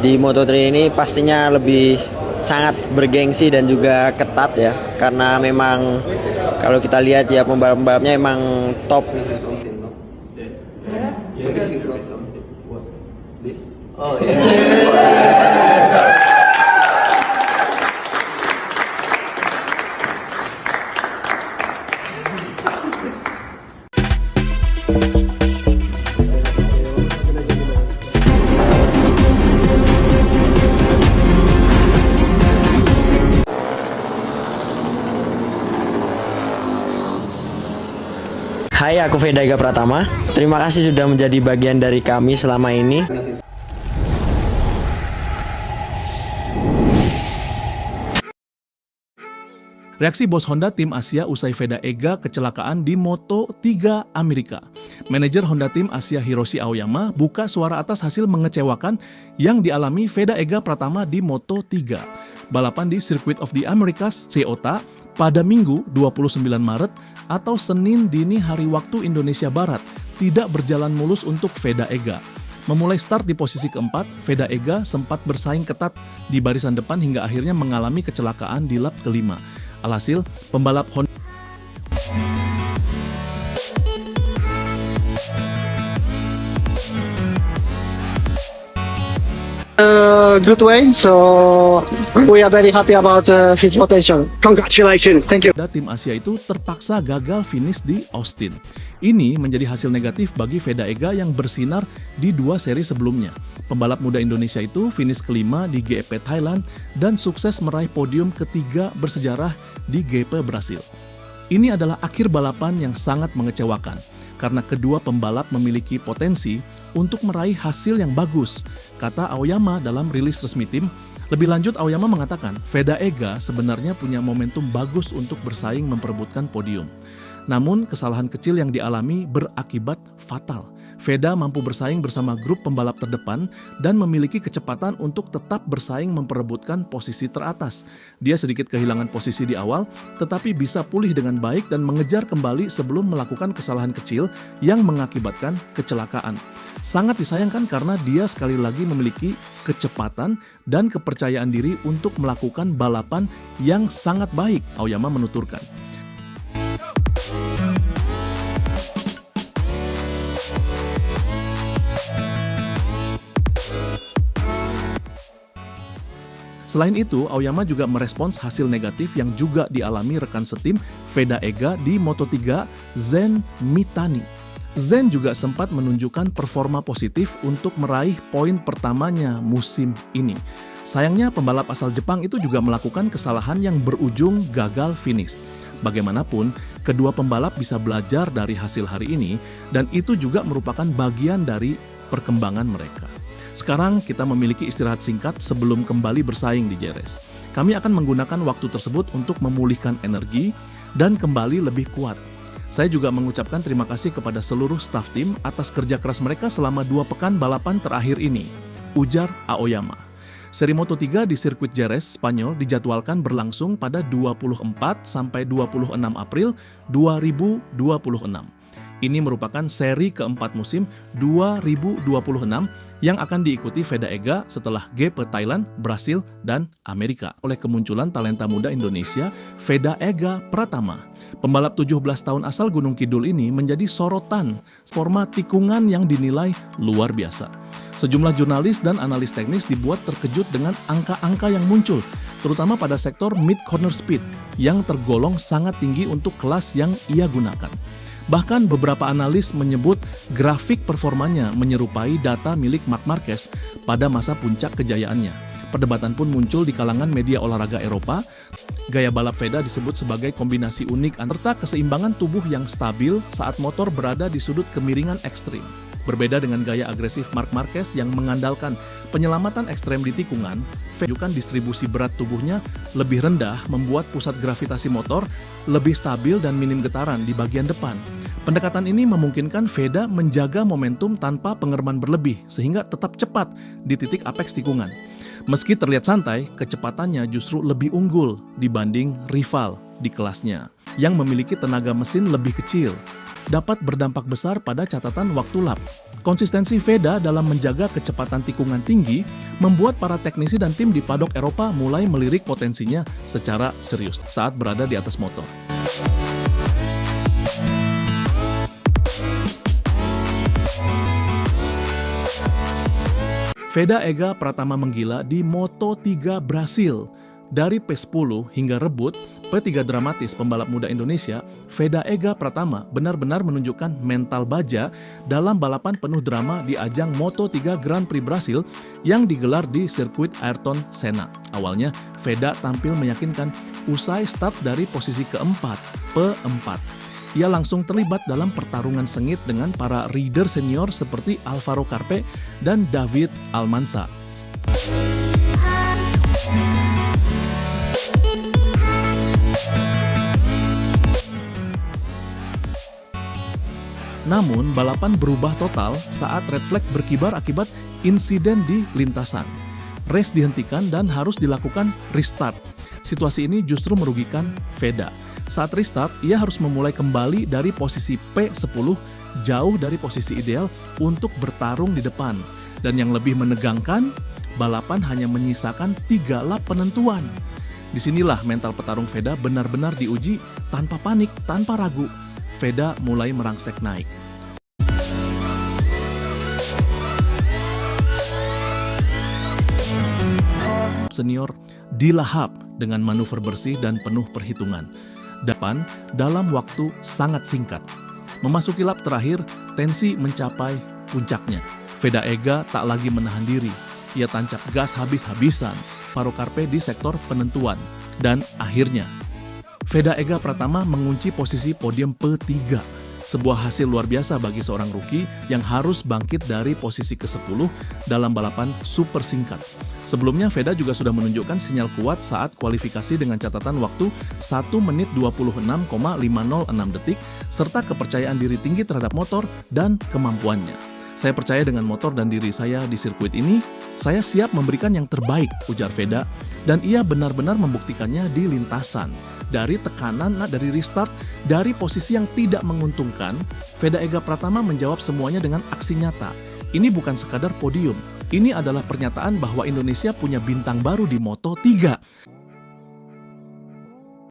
di Moto3 ini pastinya lebih sangat bergengsi dan juga ketat ya, karena memang kalau kita lihat ya pembalap-pembalapnya emang top. Oh yeah. Hai, aku Veda Ega Pratama. Terima kasih sudah menjadi bagian dari kami selama ini. Reaksi bos Honda tim Asia usai Veda Ega kecelakaan di Moto3 Amerika. Manajer Honda tim Asia Hiroshi Aoyama buka suara atas hasil mengecewakan yang dialami Veda Ega Pratama di Moto3. Balapan di Circuit of the Americas COTA pada Minggu 29 Maret atau Senin dini hari waktu Indonesia Barat tidak berjalan mulus untuk Veda Ega. Memulai start di posisi keempat, Veda Ega sempat bersaing ketat di barisan depan hingga akhirnya mengalami kecelakaan di lap kelima. Alhasil, pembalap Honda good way, so we are very happy about his potential. Congratulations, thank you. tim Asia itu terpaksa gagal finish di Austin. Ini menjadi hasil negatif bagi Veda Ega yang bersinar di dua seri sebelumnya. Pembalap muda Indonesia itu finish kelima di GP Thailand dan sukses meraih podium ketiga bersejarah di GP Brasil. Ini adalah akhir balapan yang sangat mengecewakan karena kedua pembalap memiliki potensi untuk meraih hasil yang bagus, kata Aoyama dalam rilis resmi tim. Lebih lanjut, Aoyama mengatakan Veda Ega sebenarnya punya momentum bagus untuk bersaing memperebutkan podium. Namun, kesalahan kecil yang dialami berakibat fatal. Veda mampu bersaing bersama grup pembalap terdepan dan memiliki kecepatan untuk tetap bersaing memperebutkan posisi teratas. Dia sedikit kehilangan posisi di awal, tetapi bisa pulih dengan baik dan mengejar kembali sebelum melakukan kesalahan kecil yang mengakibatkan kecelakaan. Sangat disayangkan karena dia sekali lagi memiliki kecepatan dan kepercayaan diri untuk melakukan balapan yang sangat baik, Aoyama menuturkan. Selain itu, Aoyama juga merespons hasil negatif yang juga dialami rekan setim Veda Ega di Moto3, Zen Mitani. Zen juga sempat menunjukkan performa positif untuk meraih poin pertamanya musim ini. Sayangnya pembalap asal Jepang itu juga melakukan kesalahan yang berujung gagal finish. Bagaimanapun, kedua pembalap bisa belajar dari hasil hari ini dan itu juga merupakan bagian dari perkembangan mereka. Sekarang kita memiliki istirahat singkat sebelum kembali bersaing di Jerez. Kami akan menggunakan waktu tersebut untuk memulihkan energi dan kembali lebih kuat. Saya juga mengucapkan terima kasih kepada seluruh staf tim atas kerja keras mereka selama 2 pekan balapan terakhir ini, ujar Aoyama. Seri Moto3 di sirkuit Jerez, Spanyol dijadwalkan berlangsung pada 24 sampai 26 April 2026. Ini merupakan seri keempat musim 2026 yang akan diikuti Veda Ega setelah GP Thailand, Brasil, dan Amerika. Oleh kemunculan talenta muda Indonesia, Veda Ega Pratama. Pembalap 17 tahun asal Gunung Kidul ini menjadi sorotan forma tikungan yang dinilai luar biasa. Sejumlah jurnalis dan analis teknis dibuat terkejut dengan angka-angka yang muncul, terutama pada sektor mid-corner speed yang tergolong sangat tinggi untuk kelas yang ia gunakan. Bahkan beberapa analis menyebut grafik performanya menyerupai data milik Marc Marquez pada masa puncak kejayaannya. Perdebatan pun muncul di kalangan media olahraga Eropa. Gaya balap Veda disebut sebagai kombinasi unik serta keseimbangan tubuh yang stabil saat motor berada di sudut kemiringan ekstrim. Berbeda dengan gaya agresif Marc Marquez yang mengandalkan penyelamatan ekstrem di tikungan, menunjukkan distribusi berat tubuhnya lebih rendah membuat pusat gravitasi motor lebih stabil dan minim getaran di bagian depan. Pendekatan ini memungkinkan Veda menjaga momentum tanpa pengereman berlebih sehingga tetap cepat di titik apeks tikungan. Meski terlihat santai, kecepatannya justru lebih unggul dibanding rival di kelasnya yang memiliki tenaga mesin lebih kecil. dapat berdampak besar pada catatan waktu lap. Konsistensi Veda dalam menjaga kecepatan tikungan tinggi membuat para teknisi dan tim di paddock Eropa mulai melirik potensinya secara serius saat berada di atas motor. Veda Ega Pratama menggila di Moto3 Brasil. Dari P10 hingga rebut, P3 dramatis pembalap muda Indonesia, Veda Ega Pratama benar-benar menunjukkan mental baja dalam balapan penuh drama di ajang Moto3 Grand Prix Brasil yang digelar di sirkuit Ayrton Senna. Awalnya, Veda tampil meyakinkan usai start dari posisi keempat, P4. Ia langsung terlibat dalam pertarungan sengit dengan para rider senior seperti Alvaro Carpe dan David Almanza. Namun, balapan berubah total saat red flag berkibar akibat insiden di lintasan. Race dihentikan dan harus dilakukan restart. Situasi ini justru merugikan Veda. Saat restart, ia harus memulai kembali dari posisi P10 jauh dari posisi ideal untuk bertarung di depan. Dan yang lebih menegangkan, balapan hanya menyisakan 3 lap penentuan. Disinilah mental petarung Veda benar-benar diuji tanpa panik, tanpa ragu. Veda mulai merangsek naik. Senior dilahap dengan manuver bersih dan penuh perhitungan. Depan dalam waktu sangat singkat. Memasuki lap terakhir, tensi mencapai puncaknya. Veda Ega tak lagi menahan diri. Ia tancap gas habis-habisan. Alvaro Carpe di sektor penentuan. Dan akhirnya, Veda Ega Pratama mengunci posisi podium P3. Sebuah hasil luar biasa bagi seorang rookie yang harus bangkit dari posisi ke-10 dalam balapan super singkat. Sebelumnya, Veda juga sudah menunjukkan sinyal kuat saat kualifikasi dengan catatan waktu 1 menit 26,506 detik serta kepercayaan diri tinggi terhadap motor dan kemampuannya. Saya percaya dengan motor dan diri saya di sirkuit ini, saya siap memberikan yang terbaik, ujar Veda, dan ia benar-benar membuktikannya di lintasan. Dari tekanan, dari restart, dari posisi yang tidak menguntungkan, Veda Ega Pratama menjawab semuanya dengan aksi nyata. Ini bukan sekadar podium, ini adalah pernyataan bahwa Indonesia punya bintang baru di Moto3.